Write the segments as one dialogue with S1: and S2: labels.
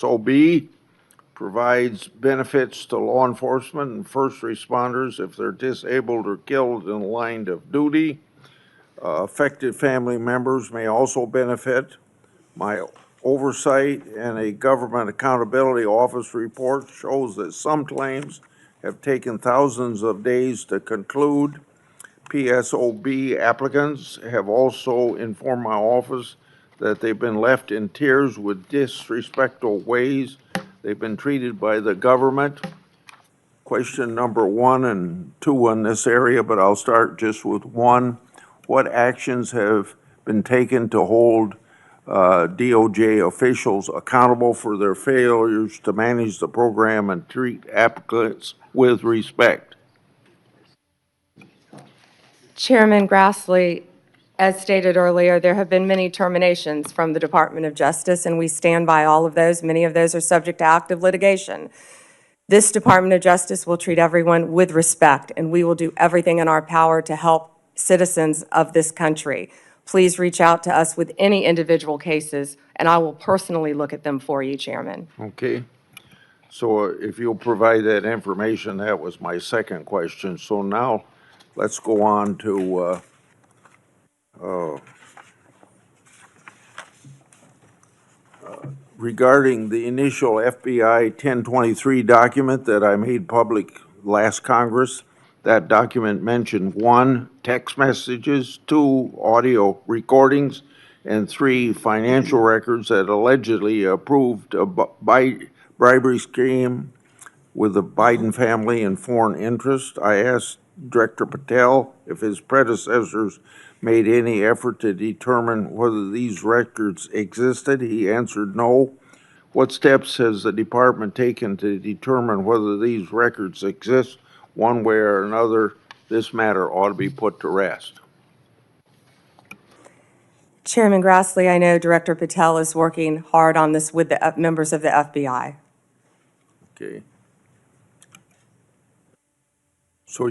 S1: PSOB provides benefits to law enforcement and first responders if they're disabled or killed in the line of duty. Affected family members may also benefit. My oversight and a government accountability office report shows that some claims have taken thousands of days to conclude. PSOB applicants have also informed my office that they've been left in tears with disrespectful ways they've been treated by the government. Question number 1 and 2 in this area, but I'll start just with 1. What actions have been taken to hold DOJ officials accountable for their failures to manage the program and treat applicants with respect?
S2: Chairman Grassley, as stated earlier, there have been many terminations from the Department of Justice, and we stand by all of those. Many of those are subject to active litigation. This Department of Justice will treat everyone with respect, and we will do everything in our power to help citizens of this country. Please reach out to us with any individual cases, and I will personally look at them for you, Chairman.
S1: Okay. So if you'll provide that information, that was my second question. So now let's go on to regarding the initial FBI 1023 document that I made public last Congress. That document mentioned 1, text messages, 2, audio recordings, and 3, financial records that allegedly approved a bribery scheme with the Biden family and foreign interest. I asked Director Patel if his predecessors made any effort to determine whether these records existed. He answered no. What steps has the department taken to determine whether these records exist? One way or another, this matter ought to be put to rest.
S2: Chairman Grassley, I know Director Patel is working hard on this with the members of the FBI.
S1: Okay. So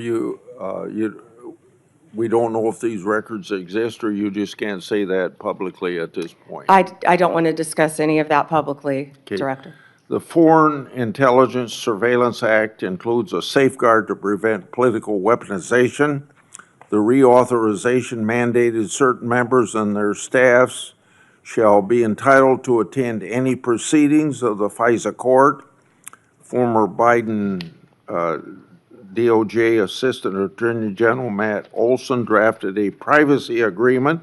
S1: we don't know if these records exist, or you just can't say that publicly at this point?
S2: I don't want to discuss any of that publicly,
S1: Okay.
S2: Director.
S1: The Foreign Intelligence Surveillance Act includes a safeguard to prevent political weaponization. The reauthorization mandated certain members and their staffs shall be entitled to attend any proceedings of the FISA court. Former Biden DOJ Assistant Attorney General Matt Olson drafted a privacy agreement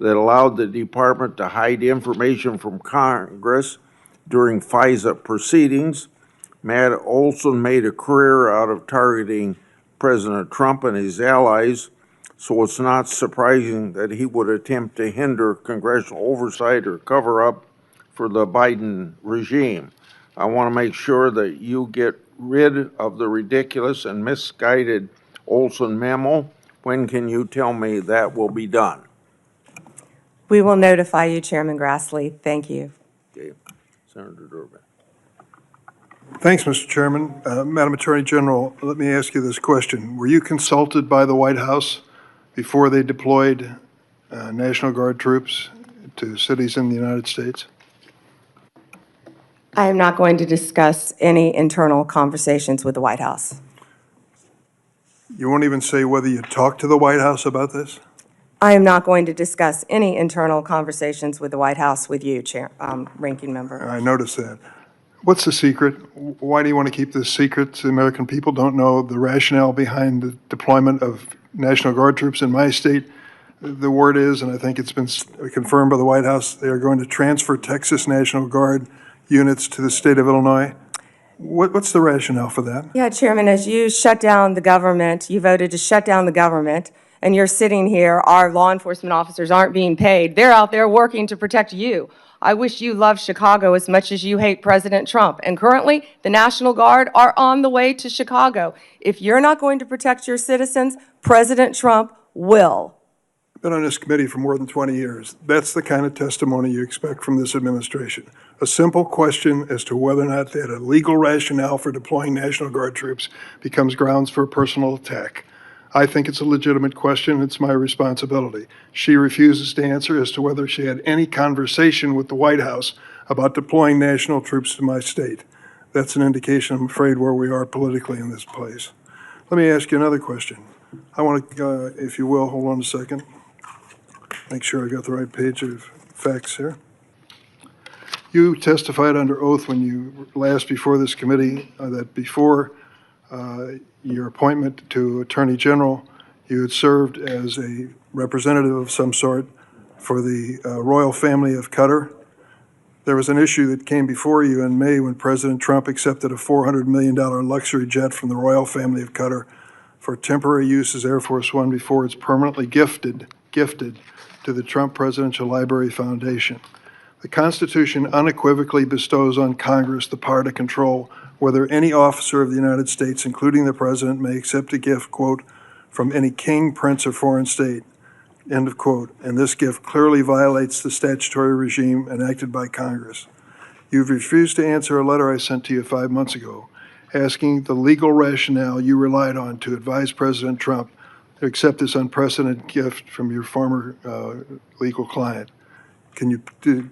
S1: that allowed the department to hide information from Congress during FISA proceedings. Matt Olson made a career out of targeting President Trump and his allies, so it's not surprising that he would attempt to hinder congressional oversight or cover up for the Biden regime. I want to make sure that you get rid of the ridiculous and misguided Olson memo. When can you tell me that will be done?
S2: We will notify you, Chairman Grassley. Thank you.
S1: Okay. Senator Durbin.
S3: Thanks, Mr. Chairman. Madam Attorney General, let me ask you this question. Were you consulted by the White House before they deployed National Guard troops to cities in the United States?
S2: I am not going to discuss any internal conversations with the White House.
S3: You won't even say whether you talked to the White House about this?
S2: I am not going to discuss any internal conversations with the White House with you, Ranking Member.
S3: I noticed that. What's the secret? Why do you want to keep this secret? The American people don't know the rationale behind the deployment of National Guard troops in my state. The word is, and I think it's been confirmed by the White House, they are going to transfer Texas National Guard units to the state of Illinois. What's the rationale for that?
S2: Yeah, Chairman, as you shut down the government, you voted to shut down the government, and you're sitting here, our law enforcement officers aren't being paid. They're out there working to protect you. I wish you loved Chicago as much as you hate President Trump. And currently, the National Guard are on the way to Chicago. If you're not going to protect your citizens, President Trump will.
S3: I've been on this committee for more than 20 years. That's the kind of testimony you expect from this administration. A simple question as to whether or not they had a legal rationale for deploying National Guard troops becomes grounds for a personal attack. I think it's a legitimate question. It's my responsibility. She refuses to answer as to whether she had any conversation with the White House about deploying national troops to my state. That's an indication, I'm afraid, where we are politically in this place. Let me ask you another question. I want to, if you will, hold on a second. Make sure I got the right page of facts here. You testified under oath when you last before this committee that before your appointment to Attorney General, you had served as a representative of some sort for the royal family of Qatar. There was an issue that came before you in May when President Trump accepted a $400 million luxury jet from the royal family of Qatar for temporary use as Air Force One before it's permanently gifted to the Trump Presidential Library Foundation. The Constitution unequivocally bestows on Congress the power to control whether any officer of the United States, including the President, may accept a gift, quote, from any king, prince, or foreign state, end of quote. And this gift clearly violates the statutory regime enacted by Congress. You've refused to answer a letter I sent to you 5 months ago asking the legal rationale you relied on to advise President Trump to accept this unprecedented gift from your former legal client. Can you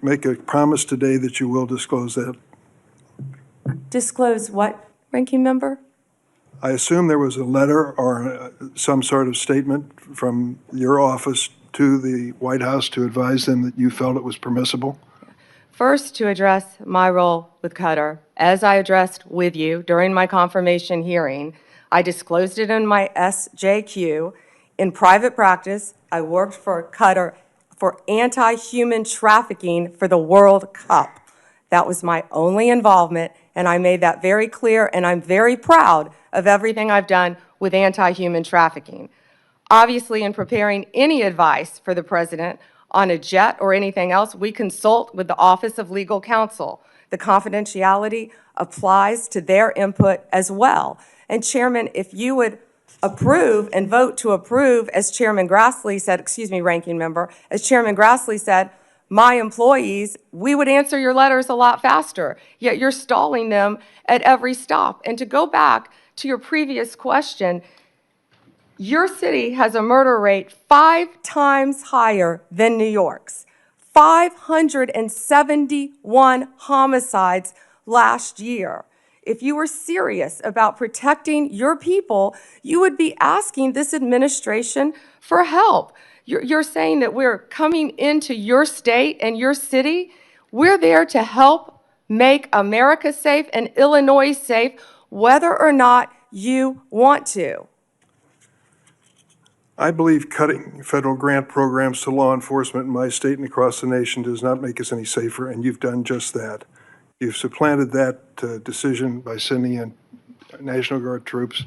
S3: make a promise today that you will disclose that?
S2: Disclose what, Ranking Member?
S3: I assume there was a letter or some sort of statement from your office to the White House to advise them that you felt it was permissible?
S2: First, to address my role with Qatar, as I addressed with you during my confirmation hearing, I disclosed it in my SJQ. In private practice, I worked for Qatar for anti-human trafficking for the World Cup. That was my only involvement, and I made that very clear, and I'm very proud of everything I've done with anti-human trafficking. Obviously, in preparing any advice for the President on a jet or anything else, we consult with the Office of Legal Counsel. The confidentiality applies to their input as well. And Chairman, if you would approve and vote to approve, as Chairman Grassley said, excuse me, Ranking Member, as Chairman Grassley said, my employees, we would answer your letters a lot faster, yet you're stalling them at every stop. And to go back to your previous question, your city has a murder rate 5 times higher than New York's. 571 homicides last year. If you were serious about protecting your people, you would be asking this administration for help. You're saying that we're coming into your state and your city. We're there to help make America safe and Illinois safe, whether or not you want to.
S3: I believe cutting federal grant programs to law enforcement in my state and across the nation does not make us any safer, and you've done just that. You've supplanted that decision by sending in National Guard troops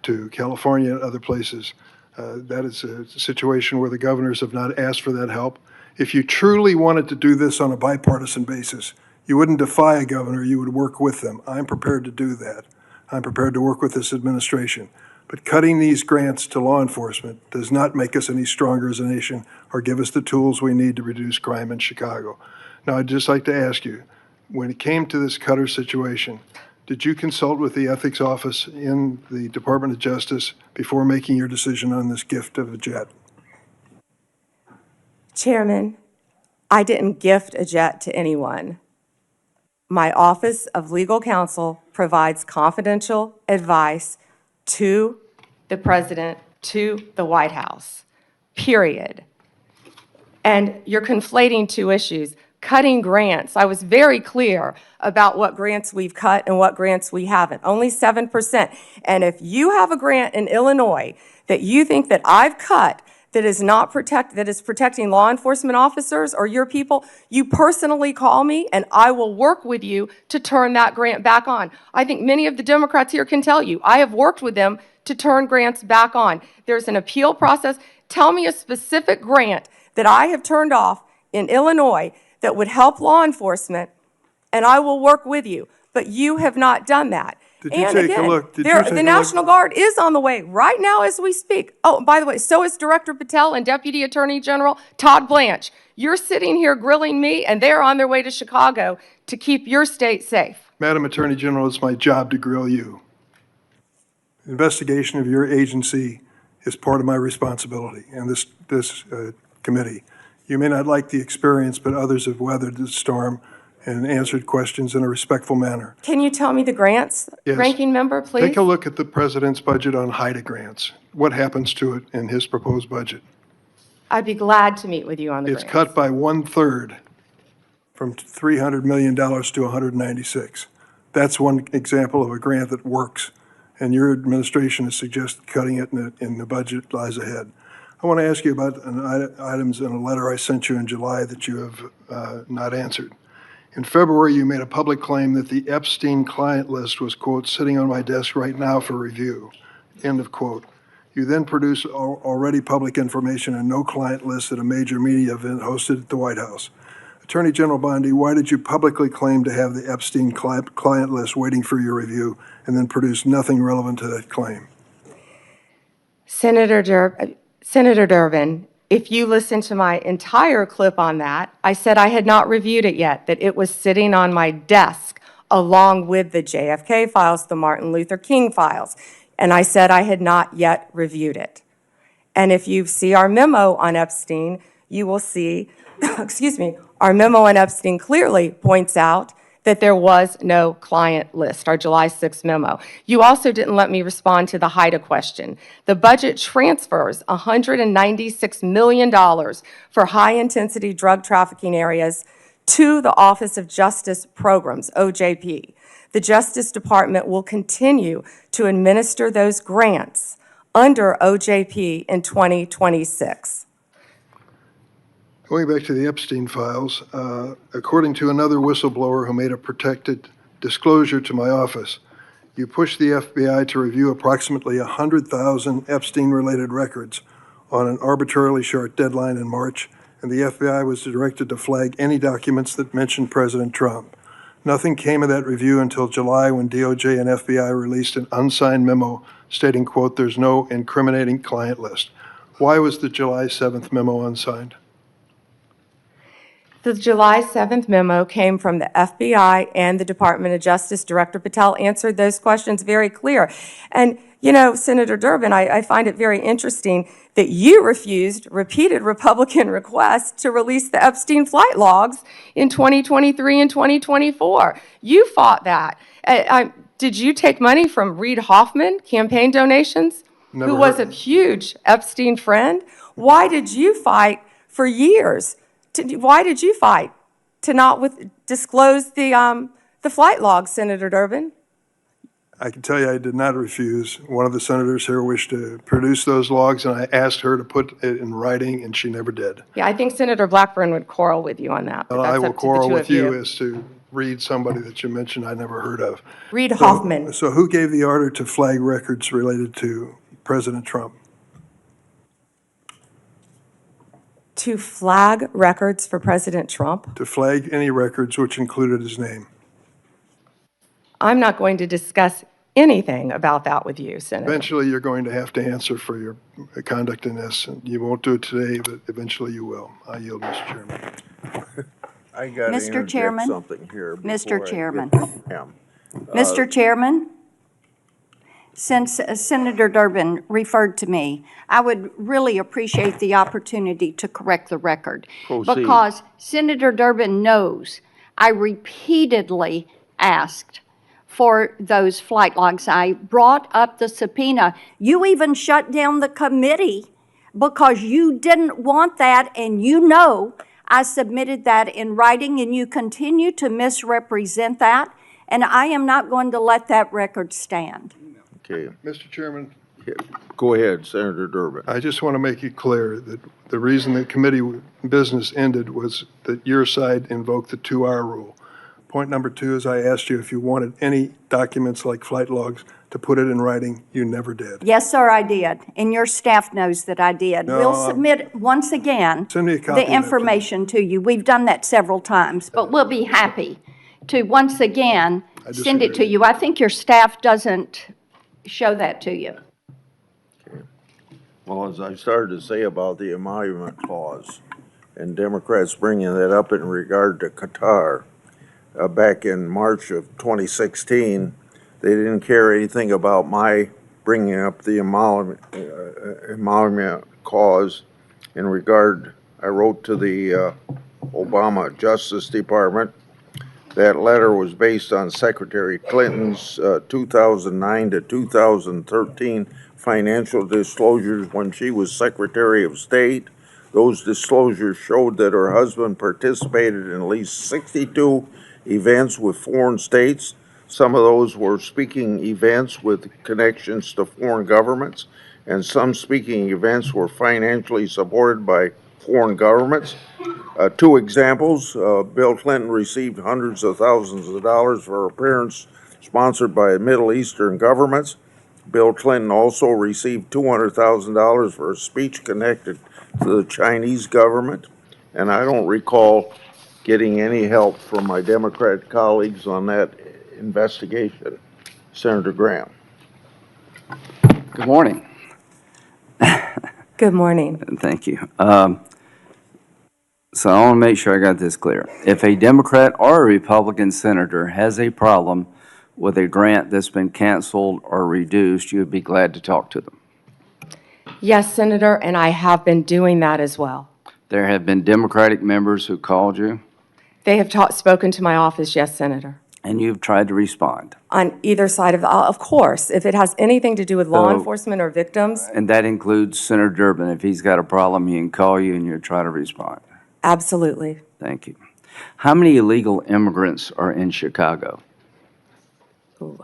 S3: to California and other places. That is a situation where the governors have not asked for that help. If you truly wanted to do this on a bipartisan basis, you wouldn't defy a governor, you would work with them. I'm prepared to do that. I'm prepared to work with this administration. But cutting these grants to law enforcement does not make us any stronger as a nation or give us the tools we need to reduce crime in Chicago. Now, I'd just like to ask you, when it came to this Qatar situation, did you consult with the ethics office in the Department of Justice before making your decision on this gift of a jet?
S2: Chairman, I didn't gift a jet to anyone. My Office of Legal Counsel provides confidential advice to the President, to the White House, period. And you're conflating two issues. Cutting grants, I was very clear about what grants we've cut and what grants we haven't, only 7%. And if you have a grant in Illinois that you think that I've cut that is protecting law enforcement officers or your people, you personally call me and I will work with you to turn that grant back on. I think many of the Democrats here can tell you, I have worked with them to turn grants back on. There's an appeal process. Tell me a specific grant that I have turned off in Illinois that would help law enforcement, and I will work with you. But you have not done that.
S3: Did you take a look?
S2: The National Guard is on the way right now as we speak. Oh, by the way, so is Director Patel and Deputy Attorney General Todd Blanche. You're sitting here grilling me, and they're on their way to Chicago to keep your state safe.
S3: Madam Attorney General, it's my job to grill you. Investigation of your agency is part of my responsibility and this committee. You may not like the experience, but others have weathered the storm and answered questions in a respectful manner.
S2: Can you tell me the grants,
S3: Yes.
S2: ranking member, please?
S3: Take a look at the president's budget on HIDA grants. What happens to it in his proposed budget?
S2: I'd be glad to meet with you on the
S3: It's
S2: grants.
S3: cut by 1/3 from $300 million to 196. That's one example of a grant that works, and your administration has suggested cutting it in the budget lies ahead. I want to ask you about items in a letter I sent you in July that you have not answered. In February, you made a public claim that the Epstein client list was, quote, sitting on my desk right now for review, end of quote. You then produced already public information and no client list at a major media event hosted at the White House. Attorney General Bondi, why did you publicly claim to have the Epstein client list waiting for your review and then produce nothing relevant to that claim?
S2: Senator Durbin, if you listen to my entire clip on that, I said I had not reviewed it yet, that it was sitting on my desk along with the JFK files, the Martin Luther King files, and I said I had not yet reviewed it. And if you see our memo on Epstein, you will see, excuse me, our memo on Epstein clearly points out that there was no client list, our July 6th memo. You also didn't let me respond to the HIDA question. The budget transfers $196 million for high-intensity drug trafficking areas to the Office of Justice Programs, OJP. The Justice Department will continue to administer those grants under OJP in 2026.
S3: Going back to the Epstein files, according to another whistleblower who made a protected disclosure to my office, you pushed the FBI to review approximately 100,000 Epstein-related records on an arbitrarily short deadline in March, and the FBI was directed to flag any documents that mentioned President Trump. Nothing came of that review until July when DOJ and FBI released an unsigned memo stating, quote, there's no incriminating client list. Why was the July 7th memo unsigned?
S2: The July 7th memo came from the FBI and the Department of Justice. Director Patel answered those questions very clear. And, you know, Senator Durbin, I find it very interesting that you refused repeated Republican requests to release the Epstein flight logs in 2023 and 2024. You fought that. Did you take money from Reid Hoffman, campaign donations,
S3: Never
S2: who was
S3: heard.
S2: a huge Epstein friend? Why did you fight for years? Why did you fight to not disclose the flight logs, Senator Durbin?
S3: I can tell you I did not refuse. One of the senators here wished to produce those logs, and I asked her to put it in writing, and she never did.
S2: Yeah, I think Senator Blackburn would quarrel with you on that. But
S3: I
S2: that's
S3: will
S2: up to the
S3: quarrel
S2: two
S3: with
S2: of you.
S3: as to read somebody that you mentioned I never heard of.
S2: Reid Hoffman.
S3: So who gave the order to flag records related to President Trump?
S2: To flag records for President Trump?
S3: To flag any records which included his name.
S2: I'm not going to discuss anything about that with you, Senator.
S3: Eventually, you're going to have to answer for your conduct in this, and you won't do it today, but eventually you will. I yield, Mr. Chairman.
S1: I got to
S4: Mr.
S1: interject
S4: Chairman?
S1: something here.
S4: Mr.
S1: before I
S4: Chairman.
S1: get to Pam.
S4: Mr. Chairman, since Senator Durbin referred to me, I would really appreciate the opportunity to correct the record.
S1: Proceed.
S4: Because Senator Durbin knows I repeatedly asked for those flight logs. I brought up the subpoena. You even shut down the committee because you didn't want that, and you know I submitted that in writing, and you continue to misrepresent that, and I am not going to let that record stand.
S1: Okay,
S3: Mr. Chairman,
S1: go ahead, Senator Durbin.
S3: I just want to make it clear that the reason the committee business ended was that your side invoked the 2-hour rule. Point number 2 is I asked you if you wanted any documents like flight logs to put it in writing. You never did.
S4: Yes, sir, I did, and your staff knows that I did.
S3: No,
S4: We'll submit, once again,
S3: Send me a copy of
S4: the
S3: that,
S4: information to you. We've done that several times, but we'll be happy to, once again, send it to
S3: disagree.
S4: you. I think your staff doesn't show that to you.
S1: Well, as I started to say about the emolument clause, and Democrats bringing that up in regard to Qatar, back in March of 2016, they didn't care anything about my bringing up the emolument clause in regard. I wrote to the Obama Justice Department That letter was based on Secretary Clinton's 2009 to 2013 financial disclosures when she was Secretary of State. Those disclosures showed that her husband participated in at least 62 events with foreign states. Some of those were speaking events with connections to foreign governments, and some speaking events were financially supported by foreign governments. Two examples, Bill Clinton received hundreds of thousands of dollars for appearance sponsored by Middle Eastern governments. Bill Clinton also received $200,000 for a speech connected to the Chinese government. And I don't recall getting any help from my Democrat colleagues on that investigation. Senator Graham.
S5: Good morning.
S2: Good morning.
S5: Thank you. So I want to make sure I got this clear. If a Democrat or a Republican senator has a problem with a grant that's been canceled or reduced, you would be glad to talk to them.
S2: Yes, Senator, and I have been doing that as well.
S5: There have been Democratic members who called you,
S2: They have spoken to my office, yes, Senator.
S5: and you've tried to respond.
S2: On either side of course, if it has anything to do with law
S5: So-
S2: enforcement or victims,
S5: And that includes Senator Durbin. If he's got a problem, he can call you and you'll try to respond.
S2: absolutely.
S5: Thank you. How many illegal immigrants are in Chicago?
S2: Ooh.